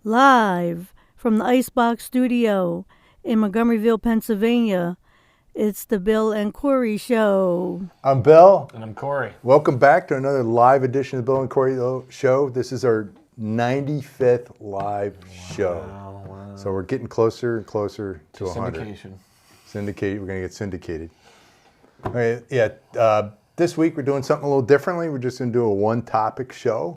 Live from the Icebox Studio in Montgomeryville, Pennsylvania, it's the Bill and Corey Show. I'm Bill. And I'm Corey. Welcome back to another live edition of the Bill and Corey Show. This is our 95th live show. Wow. So we're getting closer and closer to 100. Syndication. We're going to get syndicated. All right, this week we're doing something a little differently. We're just going to do a one-topic show.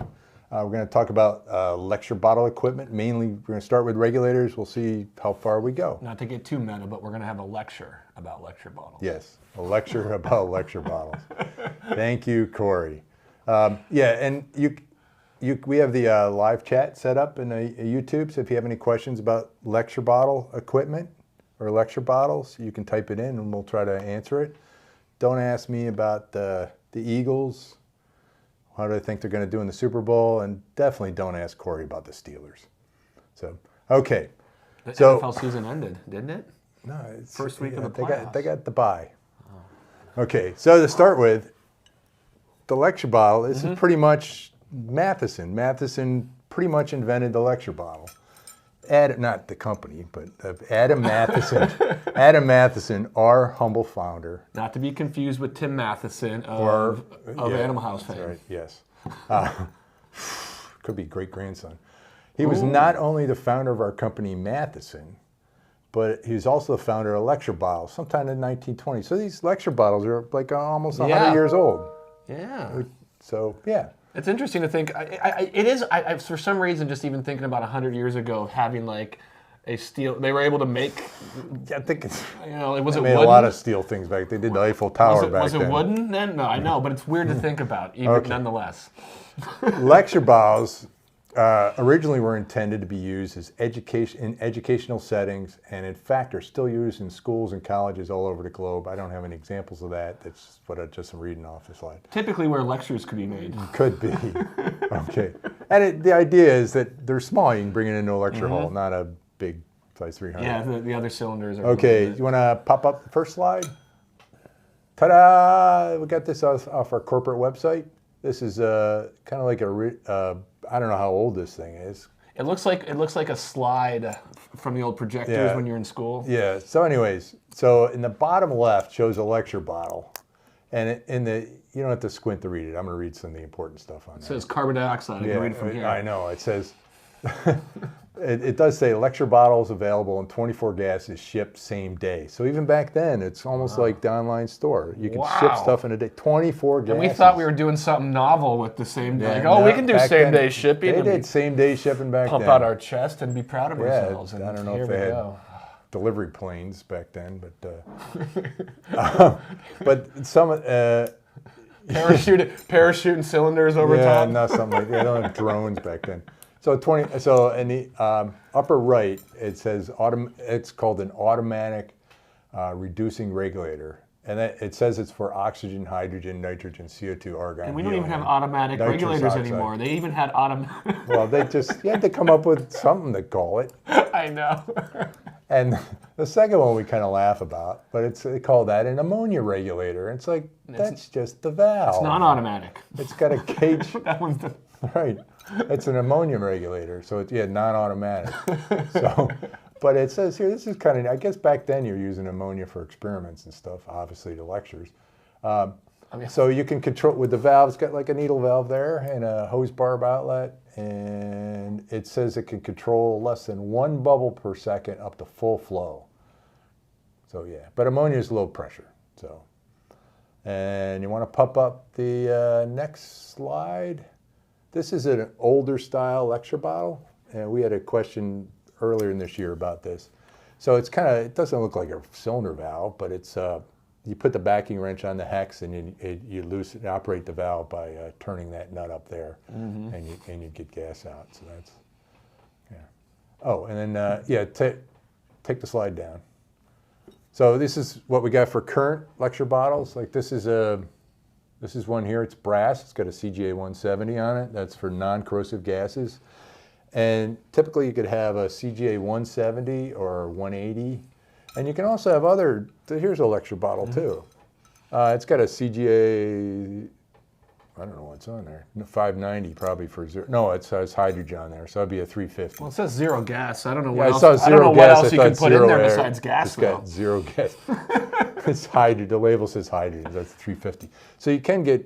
We're going to talk about lecture bottle equipment. Mainly, we're going to start with regulators. We'll see how far we go. Not to get too meta, but we're going to have a lecture about lecture bottles. Yes, a lecture about lecture bottles. Thank you, Corey. And we have the live chat set up in YouTube, so if you have any questions about lecture bottle equipment or lecture bottles, you can type it in and we'll try to answer it. Don't ask me about the Eagles. How do I think they're going to do in the Super Bowl? And definitely don't ask Corey about the Steelers. So, okay. The NFL season ended, didn't it? No, it's first week of the playoffs. They got the bye. Oh. Okay, so to start with, the lecture bottle, this is pretty much Matheson. Matheson pretty much invented the lecture bottle. Not the company, but Adam Matheson. Adam Matheson, our humble founder. Not to be confused with Tim Matheson of Animal House fame. Right, yes. Could be great-grandson. He was not only the founder of our company, Matheson, but he was also the founder of lecture bottles sometime in the 1920s. So these lecture bottles are like almost 100 years old. Yeah. So, yeah. It's interesting to think. It is, for some reason, just even thinking about 100 years ago of having like a steel. They were able to make. I think it's. It was they it made wooden? a lot of steel things back. They did the Eiffel Tower back then. Was it wooden then? No, I know, but it's weird to think about, even nonetheless. Lecture bottles originally were intended to be used as in educational settings, and in fact are still used in schools and colleges all over the globe. I don't have any examples of that. That's what I'm just reading off the slide. Typically where lectures could be made. Could be. Okay. And the idea is that they're small. You can bring it into a lecture hall, not a big size 300. Yeah, the other cylinders are. Okay, you want to pop up the first slide? Ta-da! We got this off our corporate website. This is kind of like I don't know how old this thing is. It looks like a slide from the old projectors when you're in school. Yeah. So, anyways, in the bottom left shows a lecture bottle, and you don't have to squint to read it. I'm going to read some of the important stuff on It there. says carbon dioxide. I can read it from here. I know. It says. It does say lecture bottles available in 24 gases shipped same day. So even back then, it's almost like the online store. You can ship stuff in a day, 24 gases. And we thought we were doing something novel with the same day. We can do same day shipping. They did same day shipping back then. Pump out our chest and be proud of ourselves. I don't know if they had delivery planes back then, but some parachuting cylinders over top. Yeah, not something like that. They don't have drones back then. So in the upper right, it says it's called an automatic reducing regulator, and it says it's for oxygen, hydrogen, nitrogen, CO2, argon. And we don't even have automatic regulators anymore. They even had automatic. Well, you had to come up with something to call it. I know. And the second one we kind of laugh about, but they call that an ammonia regulator. It's like that's just the valve. It's non-automatic. It's got a cage. That one's right. It's an ammonia regulator, so it's non-automatic. But it says here, this is kind of, I guess back then you were using ammonia for experiments and stuff, obviously the lectures. So you can control with the valve. It's got like a needle valve there and a hose barb outlet, and it says it can control less than 1 bubble per second up to full flow. So yeah, but ammonia is low pressure. So, and you want to pop up the next slide. This is an older style lecture bottle, and we had a question earlier in this year about this. So it doesn't look like a cylinder valve, but it's you put the backing wrench on the hex and you operate the valve by turning that nut up there, and you get gas out. So that's Oh, and then take the slide down. So this is what we got for current lecture bottles. Like this is one here. It's brass. It's got a CGA 170 on it. That's for non-corrosive gases. And typically you could have a CGA 170 or 180. And you can also have here's a lecture bottle too. It's got a CGA I don't know what's on there. 590 probably for zero. No, it says hydrogen on there, so that'd be a 350. Well, it says zero gas. I don't know Yeah, what I else. saw zero what gas. else I you can thought put in zero there air. besides gas, It's though. got zero gas. It's hydrogen. The label says hydrogen. That's 350. So you can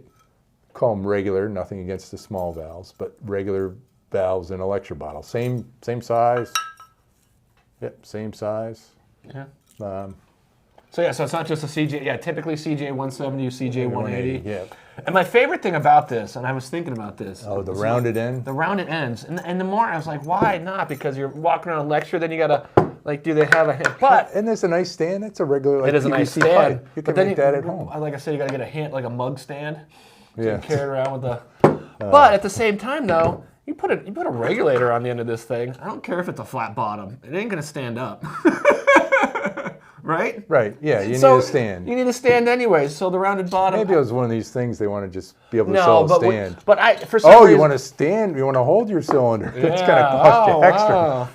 call them regular. Nothing against the small valves, but regular valves in a lecture bottle. Same size. Yep, same size. Yeah. So it's not just a CJ. Yeah, typically CJ 170 or CJ 180. Yeah. And my favorite thing about this, and I was thinking about this. Oh, the rounded end. The rounded ends, and the more I was like, why not? Because you're walking around a lecture, then you gotta do they have a hand? But and there's a nice stand. It's a regular. it is a nice PVC stand. pipe. You But can then make that at home. Like I said, you gotta get a hand, like a mug stand. So Yeah. you carry it around with the. But at the same time, though, you put a regulator on the end of this thing. I don't care if it's a flat bottom. It ain't gonna stand up. Right? Right. Yeah. You need a stand. You need a stand anyway. So the rounded bottom. Maybe it was one of these things they want to just be able to No, sell a but stand. for some Oh, reason, you want to stand? You want to hold your cylinder? That's Yeah. going to cost Oh, you extra. wow.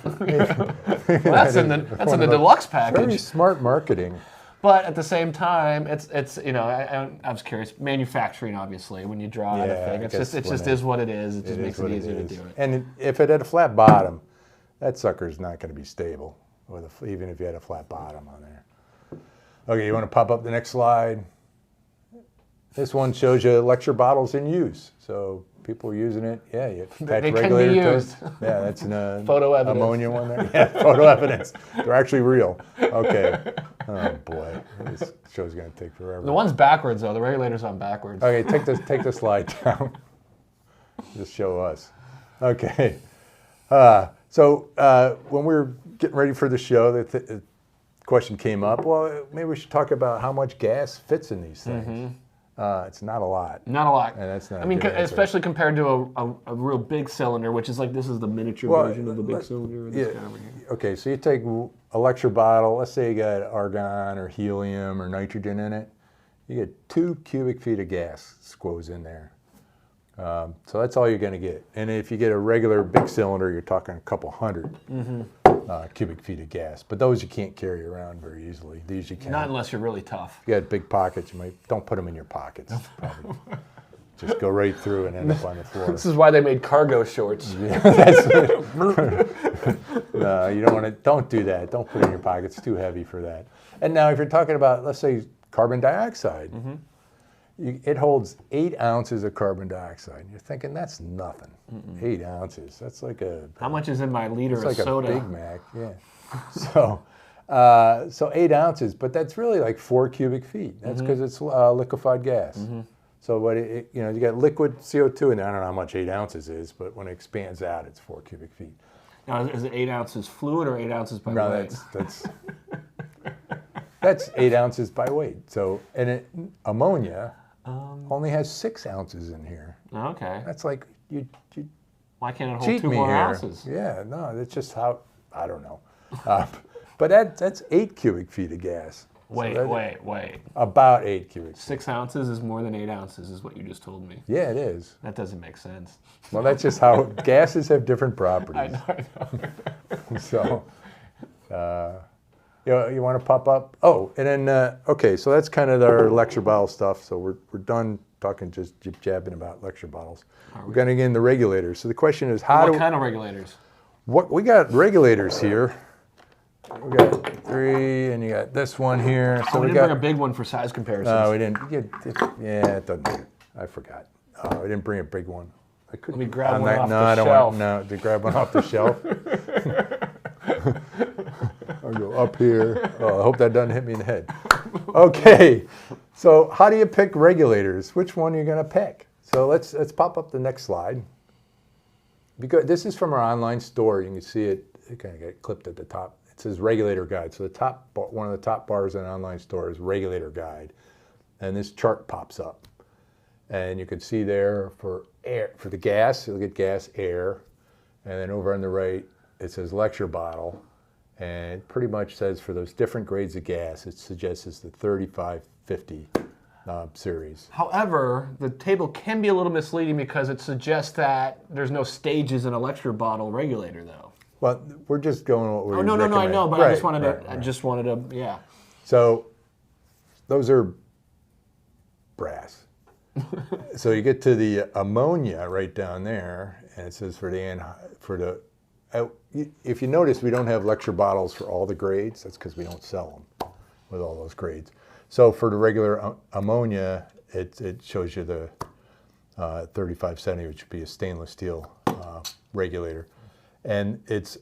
Well, that's in the deluxe package. Very smart marketing. But at the same time, it's I was curious. Manufacturing, obviously, when you draw out a Yeah, thing, I it guess just is what it is. It just makes it easier to do it. And if it had a flat bottom, that sucker's not going to be stable, even if you had a flat bottom on there. Okay, you want to pop up the next slide? This one shows you lecture bottles in use. So people are using it. Yeah, you attach They can be regulator to it. used. Yeah, that's an Photo evidence. ammonia one there. Yeah, photo evidence. They're actually real. Okay. Oh boy, this show's gonna take forever. The one's backwards though. The regulator's on backwards. Okay, take the slide down. Just show us. Okay. So when we were getting ready for the show, the question came up. Well, maybe we should talk about how much gas fits in these things. It's not a lot. Not a lot. And that's not. I mean, a good answer. especially compared to a real big cylinder, which is like this is the miniature version of the big cylinder. This guy over here. Okay, so you take a lecture bottle. Let's say you got argon or helium or nitrogen in it. You get 2 cubic feet of gas squoze in there. So that's all you're going to get. And if you get a regular big cylinder, you're talking a couple hundred cubic feet of gas. But those you can't carry around very easily. These you can. Not unless you're really tough. If you got big pockets, don't put them in your pockets. Probably. Just go right through and end up on the floor. This is why they made cargo shorts. No, you don't do that. Don't put it in your pockets. It's too heavy for that. And now if you're talking about, let's say, carbon dioxide, it holds 8 ounces of carbon dioxide. You're thinking, that's nothing. 8 ounces. That's like How much is in my liter it's of like soda? a Big Mac, yeah. So 8 ounces, but that's really like 4 cubic feet. That's because it's liquefied gas. So what you got liquid CO2 in there. I don't know how much 8 ounces is, but when it expands out, it's 4 cubic feet. Now, is it 8 ounces fluid or 8 ounces by weight? That's 8 ounces by weight. So ammonia only has 6 ounces in here. Okay. That's like you Why can't it hold cheat 2 me more here. ounces? Yeah, no, that's just how I don't know. But that's 8 cubic feet of gas. Wait. About 8 cubic feet. 6 ounces is more than 8 ounces, is what you just told me. Yeah, it is. That doesn't make sense. Well, that's just how gases have different properties. I know. So, you want to pop up? Oh, and then, okay, so that's kind of our lecture bottle stuff. So we're done talking, just jabbing about lecture bottles. We're going to get into regulators. So the question is, What kind of regulators? We got regulators here. We got 3, and you got this one here. So we didn't bring a big one for size comparisons. No, we didn't. Yeah, it doesn't matter. I forgot. Oh, I didn't bring a big one. I couldn't. Let me grab one off no, the I don't shelf. Want, no, to grab one off the shelf. I'll go up here. Oh, I hope that doesn't hit me in the head. Okay, so how do you pick regulators? Which one are you going to pick? So let's pop up the next slide. Because this is from our online store. You can see it. It kind of got clipped at the top. It says regulator guide. So one of the top bars in an online store is regulator guide, and this chart pops up, and you can see there for the gas, you'll get gas, air, and then over on the right it says lecture bottle, and it pretty much says for those different grades of gas, it suggests it's the 3550 series. However, the table can be a little misleading because it suggests that there's no stages in a lecture bottle regulator, though. Well, we're just going what we Oh, no, I know, but right, I just wanted to, yeah. So those are brass. So you get to the ammonia right down there, and it says if you notice, we don't have lecture bottles for all the grades. That's because we don't sell them with all those grades. So for the regular ammonia, it shows you the 3570, which would be a stainless steel regulator, and it's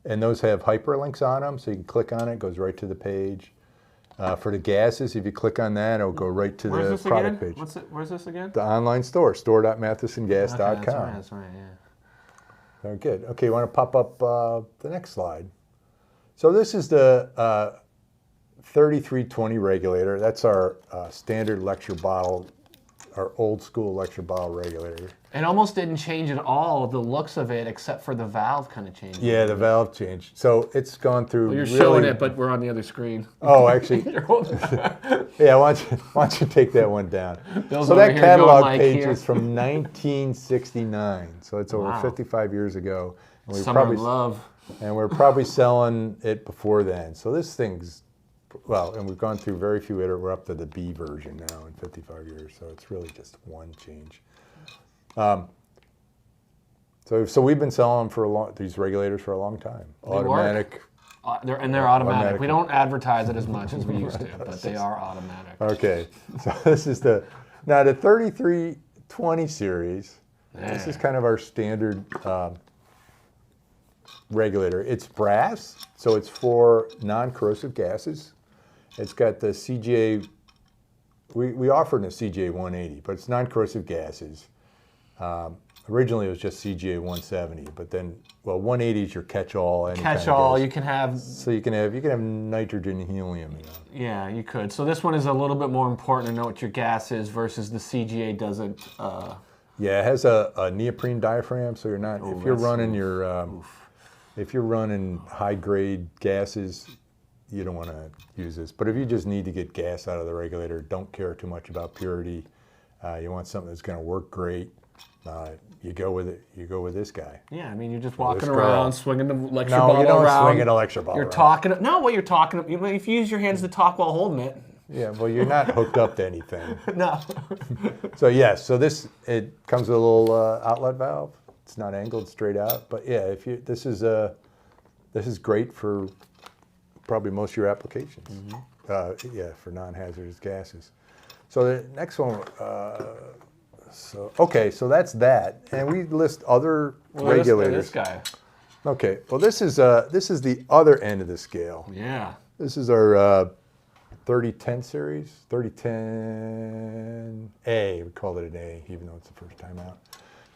and those have hyperlinks on them, so you can click on it, it goes right to the page. For the gases, if you click on that, it'll go right to the product page. Where's this again? The online store, store.mathesongas.com. Okay, that's right, yeah. Very good. Okay, you want to pop up the next slide. So this is the 3320 regulator. That's our standard lecture bottle, our old school lecture bottle regulator. It almost didn't change at all, the looks of it, except for the valve kind of changed. Yeah, the valve changed. So it's gone through. Well, you're showing it, but we're on the other screen. Oh, actually. You're holding Yeah, why don't you take that one down? Bill's So over that here catalog going like page here. is from 1969. So it's over Wow. 55 years ago. And Summer of Love. And we're probably selling it before then. So this thing's, well, and we've gone through very few we're up to the B version now in 55 years. So it's really just one change. So we've been selling them these regulators for a long time. Automatic. They're automatic. We don't advertise it as much as we used to, but they are automatic. Okay, so this is the 3320 series. Yeah. This is kind of our standard regulator. It's brass, so it's for non-corrosive gases. It's got the CGA, we offered a CGA 180, but it's non-corrosive gases. Originally, it was just CGA 170, but then, well, 180 is your catch-all. Catch-all, you can have. So you can have nitrogen and helium. You know. Yeah, you could. So this one is a little bit more important to know what your gas is versus the CGA doesn't. Yeah, it has a neoprene diaphragm, so you're not. Oh, if you're running if you're running high-grade gases, you don't want to use this. But if you just need to get gas out of the regulator, don't care too much about purity. You want something that's going to work great. You go with it. You go with this guy. Yeah, I mean, you're just walking around, swinging the lecture No, bottle you don't around. swing an lecture bottle. You're around. talking. No, what you're talking. If you use your hands to talk while holding it. Yeah, well, you're not hooked up to anything. No. So yes, so it comes with a little outlet valve. It's not angled straight out, but yeah, this is great for probably most of your applications. Mm-hmm. Yeah, for non-hazardous gases. So the next one. So that's that, and we list other regulators. This guy. Okay, well this is the other end of the scale. Yeah. This is our 3010 series, 3010A. We called it an A, even though it's the first time out.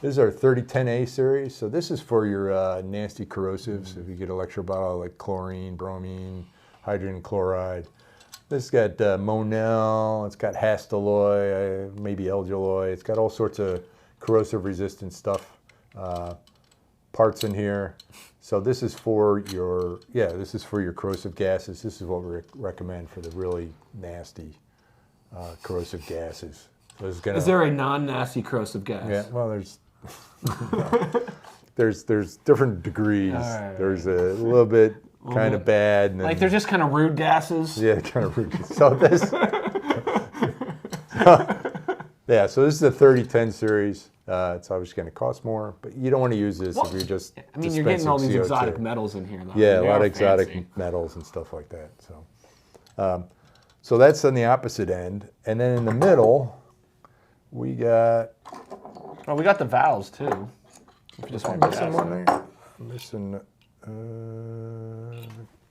This is our 3010A series. So this is for your nasty corrosives. If you get a lecture bottle like chlorine, bromine, hydrogen chloride. This has got Monel, it's got Hastelloy, maybe Elgiloy. It's got all sorts of corrosive resistant stuff, parts in here. So this is for your corrosive gases. This is what we recommend for the really nasty corrosive gases. So Is there a non-nasty corrosive gas? Yeah, well, there's different degrees. Right. There's a little bit kind of bad. And then, Like they're just kind of rude gases? Yeah, kind of rude. So this, yeah, so this is the 3010 series. It's obviously going to cost more, but you don't want to use this if you're just I mean, you're getting all these CO2. exotic metals in here, though. Yeah, They a lot are of exotic fancy. metals and stuff like that. So that's on the opposite end, and then in the middle, we got. Oh, we got the valves too. If you just want I'm missing gas. one there.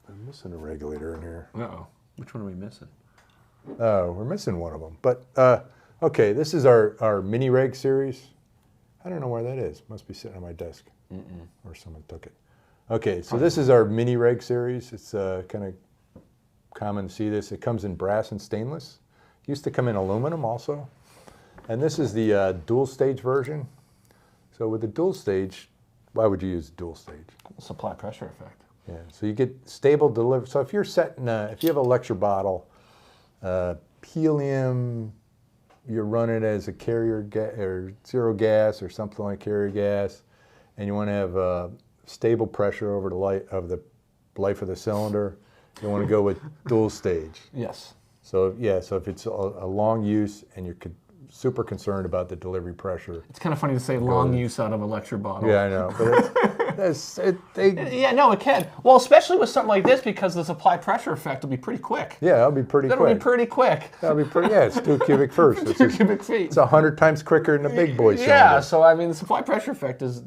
I'm missing a regulator in here. Uh-oh. Which one are we missing? Oh, we're missing one of them. But okay, this is our mini reg series. I don't know where that is. Must be sitting on my desk, or someone took it. Okay, so this is our mini reg series. It's kind of common to see this. It comes in brass and stainless. It used to come in aluminum also. And this is the dual stage version. So with the dual stage, why would you use dual stage? Supply pressure effect. Yeah, so you get stable delivery. So if you're setting, if you have a lecture bottle, helium, you're running as a carrier or zero gas or something like carrier gas, and you want to have stable pressure over the life of the cylinder, you want to go with dual stage. Yes. So yeah, so if it's a long use and you're super concerned about the delivery pressure. It's kind of funny to say long use out of a lecture bottle. Yeah, I know, but yeah, no, it can. Well, especially with something like this, because the supply pressure effect will be pretty quick. Yeah, that'll be pretty quick. That'll be pretty quick. That'll be pretty. Yeah, it's 2 cubic first. 2 cubic feet. It's 100 times quicker than the big boy cylinder. Yeah, so I mean, the supply pressure effect is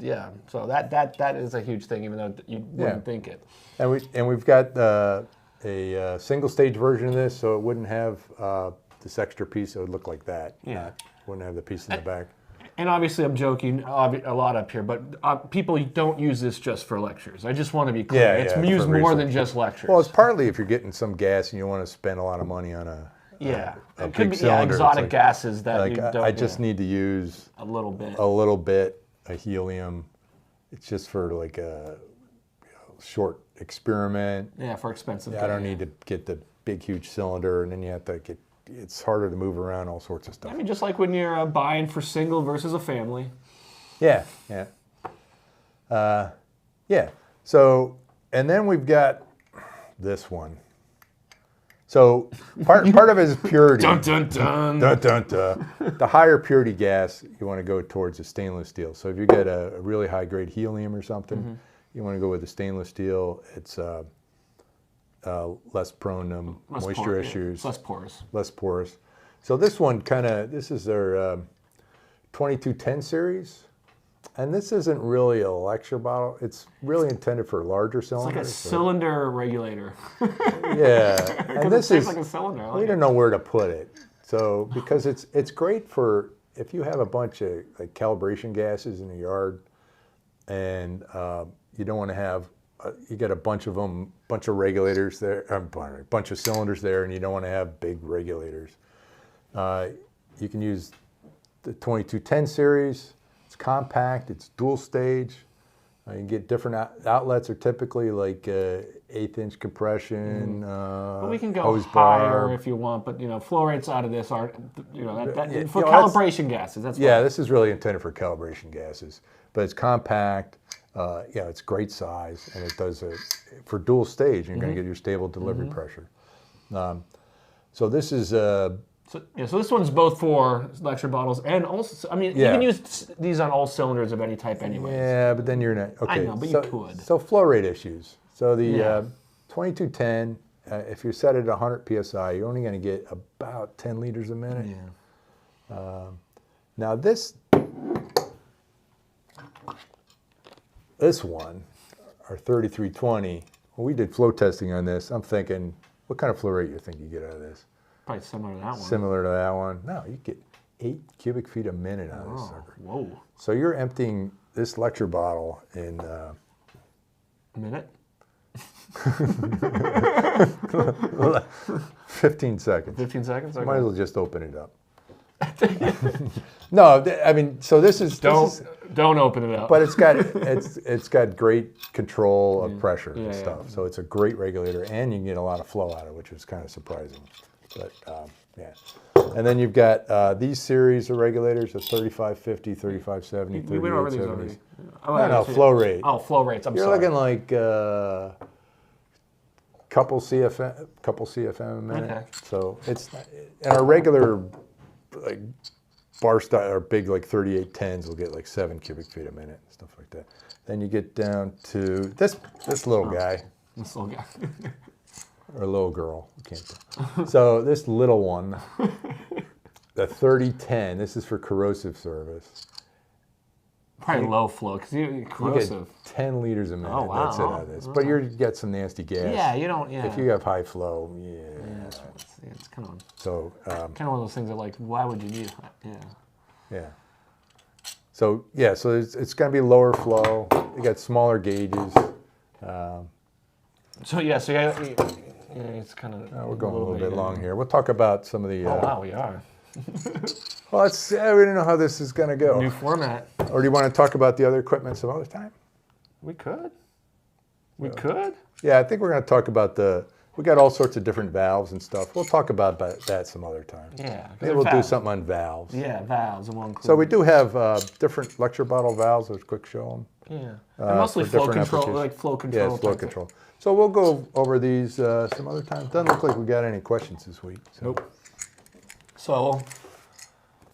So that is a huge thing, even though you wouldn't think it. And we've got a single stage version of this, so it wouldn't have this extra piece. It would look like that. Yeah. Wouldn't have the piece in the back. And obviously, I'm joking a lot up here, but people don't use this just for lectures. I just want to be clear. Yeah, it's yeah, used for more research. than just lectures. Well, it's partly if you're getting some gas and you want to spend a lot of money on a it big could be cylinder. It's exotic like, gases that you don't. I just need to use a little bit. a little bit of helium. It's just for like a short experiment. Yeah, for expensive. I don't need to get the big huge cylinder, and then you have to get. It's harder to move around, all sorts of stuff. I mean, just like when you're buying for single versus a family. Yeah. So, and then we've got this one. So part of it is purity. Dun dun dun. Dun, dun, dun. The higher purity gas, you want to go towards the stainless steel. So if you get a really high grade helium or something, you want to go with the stainless steel. It's less prone to moisture issues. Less porous. Less porous. So this one this is their 2210 series. And this isn't really a lecture bottle. It's really intended for larger cylinders. It's like a cylinder regulator. Yeah. And this it's is like a cylinder. we don't know where to put it. So because it's great for if you have a bunch of like calibration gases in the yard, and you don't want to have you got a bunch of regulators there, a bunch of cylinders there, and you don't want to have big regulators. You can use the 2210 series. It's compact. It's dual stage. You can get different outlets. Are typically like 1/8-inch compression. But we can go hose higher bar. if you want. But flow rates out of this are for that's- calibration gases. That's Yeah, this is really intended for calibration gases, but it's compact. It's great size, and it does it for dual stage. You're going to get your stable delivery pressure. So this is So this one's both for lecture bottles and also. I mean, you can use these on all cylinders of any type, anyway. yeah, but then you're not okay. I know, but you could. So flow rate issues. So the 2210, if you're set at 100 psi, you're only going to get about 10 liters a minute. Yeah. Now this one, our 3320, when we did flow testing on this, I'm thinking, what kind of flow rate you think you get out of this? Probably similar to that one. Similar to that one. No, you get 8 cubic feet a minute out of this sucker. Whoa. So you're emptying this lecture bottle in A minute? 15 seconds. 15 seconds? Okay. Might as well just open it up. No, I mean, so this is Don't open it up. but it's got great control of pressure and stuff. So it's a great regulator, and you can get a lot of flow out of it, which was kind of surprising. But and then you've got these series of regulators, the 3550, 3570, we went over these 3870s. already. No, flow rate. Oh, flow rates. I'm You're sorry. looking like couple CFM a minute. Okay. So it's and our regular like bar style or big like 3810s will get like 7 cubic feet a minute and stuff like that. Then you get down to this little guy This little guy. or little girl. Can't tell. So this little one, the 3010. This is for corrosive service. Probably low flow because you're You corrosive. get 10 liters a minute. Oh, wow. That's it out of this. But you get some nasty gas. Yeah, you don't. Yeah. If you have high flow, it's kind of So one of those things that like, why would you need? Yeah. So it's going to be lower flow. You got smaller gauges. So it's kind of. We're going a little bit long here. We'll talk about some of the. Oh wow, we are. Well, we don't know how this is going to go. New format. Or do you want to talk about the other equipment some other time? We could. We could. Yeah, I think we're going to talk about we got all sorts of different valves and stuff. We'll talk about that some other time. Yeah. Maybe we'll do something on valves. Yeah, valves and one. So we do have different lecture bottle valves. Let's quick show them. Yeah. And mostly for flow different control, applications. like flow control. Yeah, flow type thing. control. So we'll go over these some other time. Doesn't look like we got any questions this week. So. Nope. So,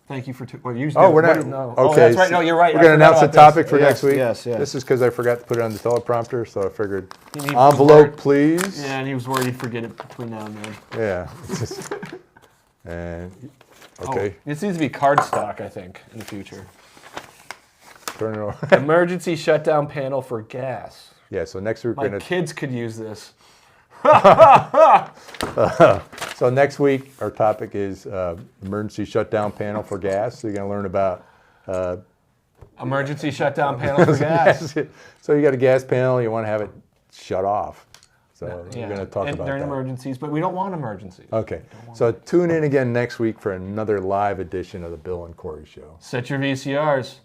thank you for. Well, you Oh, we're not. No. Okay, Oh, that's right. No, you're right. We're I going to forgot announce the about topic this. for Yes, next week. Yes, yes. This is because I forgot to put it on the teleprompter, so I figured He was envelope, worried- please. Yeah, and he was worried he'd forget it between now and then. Yeah. It's just- and okay, Oh, this needs to be cardstock, I think, in the future. turn it over. Emergency shutdown panel for gas. Yeah. So next week My we're going to. kids could use this. So next week our topic is emergency shutdown panel for gas. So you're going to learn about. Emergency shutdown panel for gas. So you got a gas panel, you want to have it shut off. So we're going to talk about during that. emergencies, but we don't want emergencies. Okay. So tune in again next week for another live edition of the Bill and Corey Show. Set your VCRs.